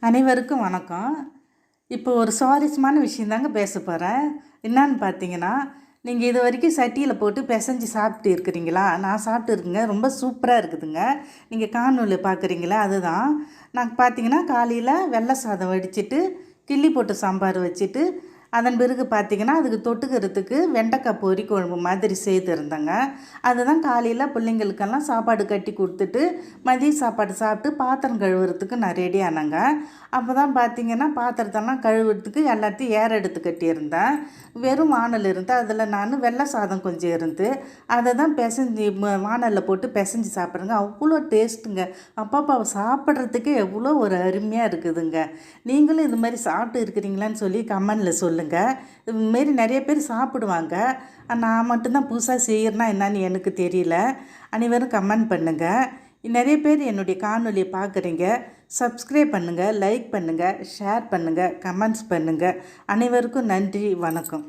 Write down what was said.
அனைவருக்கும் வணக்கம். இப்போ ஒரு சுவாரஸ்யமான விஷயம் தாங்க பேச போகிறேன். என்னான்னு பார்த்தீங்கன்னா, நீங்கள் இது வரைக்கும் சட்டியில் போட்டு பிசைஞ்சு சாப்பிட்டு இருக்கிறீங்களா? நான் சாப்பிட்டு இருக்குங்க. ரொம்ப சூப்பராக இருக்குதுங்க. நீங்கள் காணொளி பார்க்குறீங்களா? அதுதான். நான் பார்த்தீங்கன்னா காலையில் வெள்ளை சாதம் வடிச்சிட்டு கிள்ளி போட்டு சாம்பார் வச்சுட்டு அதன் பிறகு பார்த்திங்கன்னா அதுக்கு தொட்டுக்கிறதுக்கு வெண்டைக்காய் பொரி குழம்பு மாதிரி செய்திருந்தேங்க. அதுதான் காலையில் பிள்ளைங்களுக்கெல்லாம் சாப்பாடு கட்டி கொடுத்துட்டு மதிய சாப்பாடு சாப்பிட்டு பாத்திரம் கழுவுறதுக்கு நான் ரெடி ஆனேங்க. அப்போ தான் பார்த்திங்கன்னா பாத்திரத்தெல்லாம் கழுவுறதுக்கு எல்லாத்தையும் ஏற எடுத்து கட்டியிருந்தேன். வெறும் வானல் இருந்து அதில் நான் வெள்ளை சாதம் கொஞ்சம் இருந்து அதை தான் பிசைஞ்சு வானலில் போட்டு பிசைஞ்சு சாப்பிட்றேங்க. அவ்வளோ டேஸ்ட்டுங்க. அப்பாப்பா சாப்பிட்றதுக்கே எவ்வளோ ஒரு அருமையாக இருக்குதுங்க. நீங்களும் இது மாதிரி சாப்பிட்டு இருக்கிறீங்களான்னு சொல்லி கமெண்டில் சொல்லுங்கள். இதுமாரி நிறைய பேர் சாப்பிடுவாங்க. நான் மட்டும்தான் புதுசாக செய்கிறேன்னா என்னன்னு எனக்கு தெரியல. அனைவரும் கமெண்ட் பண்ணுங்கள். நிறைய பேர் என்னுடைய காணொலியை பார்க்குறீங்க. சப்ஸ்கிரைப் பண்ணுங்கள், லைக் பண்ணுங்கள், ஷேர் பண்ணுங்கள், கமெண்ட்ஸ் பண்ணுங்கள். அனைவருக்கும் நன்றி, வணக்கம்.